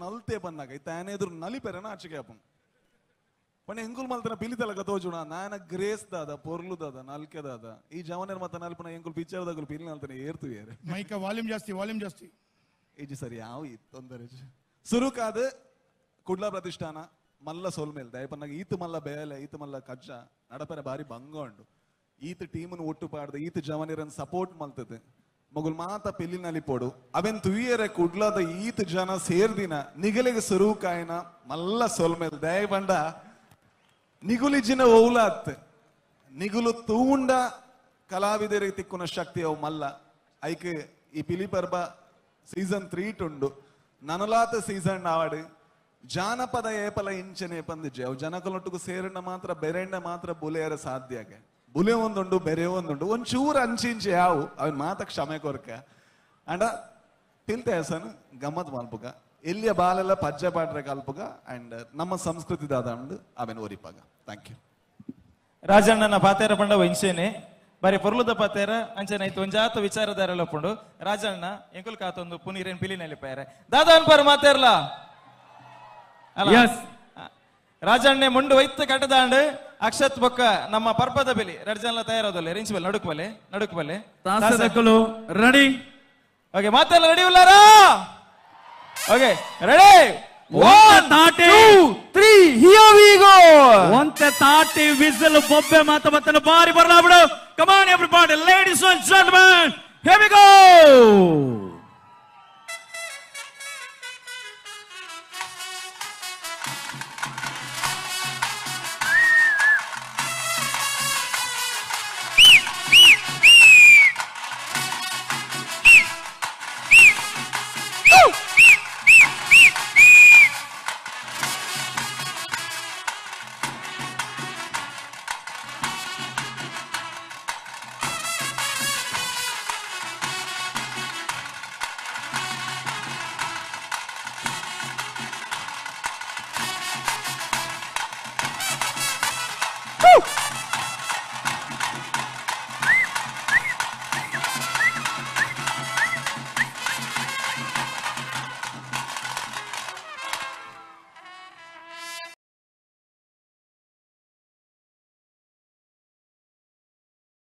నల్తే పన్నాక అయితే ఆయన ఎదురు నలిపారని ఆచకేపం पण ಎಂಕುಲ್ ಮಲ್ತನ ಪಿಲಿತಲಕ ತೋಜುಣ ನಾಯನ ಗ್ರೇಸ್ ದಾದ ಪೊರ್ಲು ದಾದ ನಲ್ಕೆ ದಾದ ಈ ಜವನರ್ ಮತ್ತ ನಲ್ಪನ ಎಂಕುಲ್ ಪಿಕ್ಚರ್ ದಗುಲ್ ಪಿಲಿ ನಲ್ತನೆ ಏರ್ತು ಏರೆ ಮೈಕ ವಾಲ್ಯೂಮ್ ಜಾಸ್ತಿ ಇಜಿ ಸರಿ ಯಾವ ಈ ತೊಂದರೆ ಶುರು ಕಾದ ಕುಡ್ಲ ಪ್ರತಿಷ್ಠಾನ ಮಲ್ಲ ಸೋಲ್ಮೇಲ್ ದಯಪನ್ನಾಗ ಈತ ಮಲ್ಲ ಬೇಲೆ ಈತ ಮಲ್ಲ ಕಜ್ಜ ನಡಪರೆ ಬಾರಿ ಭಂಗ ಉಂಡು ಈತ ಟೀಮನ್ನು ಒಟ್ಟು ಪಾಡ್ದೆ ಈತ ಜವನಿರನ್ ಸಪೋರ್ಟ್ ಮಲ್ತದೆ ಮಗುಲ್ ಮಾತ ಪೆಲ್ಲಿ ನಲಿಪೋಡು ಅವೆನ್ ತುಯ್ಯರೆ ಕುಡ್ಲದ ಈತ ಜನ ಸೇರ್ದಿನ ನಿಗಲಿಗೆ ಶುರು ಕಾಯಿನ ಮಲ್ಲ ಸೋಲ್ಮೇಲ್ ದಯಪಂಡ ನಿಗುಲಿಜಿನ ಓಲಾತ್ ನಿಗುಲು ತೂಂಡ ಕಲಾವಿದರಿಗೆ ತಿಕ್ಕುನ ಶಕ್ತಿ ಅವು ಮಲ್ಲ ಐಕೆ ಈ ಪಿಲಿಪರ್ಬ ಸೀಸನ್ 3 ಉಂಡು ನನಲಾತ ಸೀಸನ್ ಆವಾಡು ಜಾನಪದ ಏಪಲ ಇಂಚನೆ ಪಂದಿಜೆ ಅವು ಜನಕಲೊಟ್ಟಿಗೂ ಸೇರಣ್ಣ ಮಾತ್ರ ಬೆರೆಂಡ ಮಾತ್ರ ಬುಲೆಯರ ಸಾಧ್ಯಾಗೆ ಬುಲೆ ಒಂದುಂಡು ಬೆರೆ ಒಂದುಂಡು ಒಂಚೂರು ಅಂಚಿಂಚೆ ಯಾವು ಅವನ್ ಮಾತ ಕ್ಷಮೆ ಕೊರಕ ಅಂಡ ತಿಳ್ತೆ ಹೆಸನು ಗಮ್ಮತ್ ಮಲ್ಪುಗ ಎಲ್ಲಿಯ ಬಾಲೆಲ್ಲ ಪಜ್ಜೆ ಪಾಡ್ರೆ ಕಲ್ಪುಗ ಅಂಡ್ ನಮ್ಮ ಸಂಸ್ಕೃತಿ ದಾದಂಡು ಅವೆನ್ ಓರಿಪಾಗ ಥ್ಯಾಂಕ್ ಯು ರಾಜಣ್ಣನ ಪಾತೇರ ಪಂಡ ವಂಚನೆ ಬಾರಿ ಪೊರ್ಲುದ ಪಾತೇರ ಅಂಚನೆ ಐತು ಒಂಜಾತ ವಿಚಾರದಾರೆಲ್ಲ ಪುಂಡು ರಾಜಣ್ಣ ಎಂಕುಲ್ ಕಾತೊಂದು ಪುನೀರೇನ್ ಪಿಲಿನಲ್ಲಿ ಪಾಯರೆ ದಾದ ಅನ್ಪಾರ ಮಾತೇರ್ಲ ರಾಜಣ್ಣೆ ಮುಂಡು ವೈತ್ ಕಟ್ಟದಾಂಡು ಅಕ್ಷತ್ ಬೊಕ್ಕ ನಮ್ಮ ಪರ್ಪದ ಬೆಲಿ ರಡ್ಜನ್ಲ ತಯಾರಾದಲ್ಲ ರೆಂಚ್ ಬಲ್ಲಿ ನಡುಕ್ ಬಲ್ಲೆ ತಾಸದಕ್ಕಲು ರೆಡಿ ಓಕೆ ಮಾತೆಲ್ಲ ready ಉಲ್ಲಾರಾ okay ready 1 2 3 here we go ಒಂತೆ ತಾಟಿ ವಿಸಿಲ್ ಬೊಬ್ಬೆ ಮಾತ ಮತ್ತನ ಬಾರಿ ಬರಲಾ ಬಿಡು come on everybody ladies and gentlemen here we go Woo!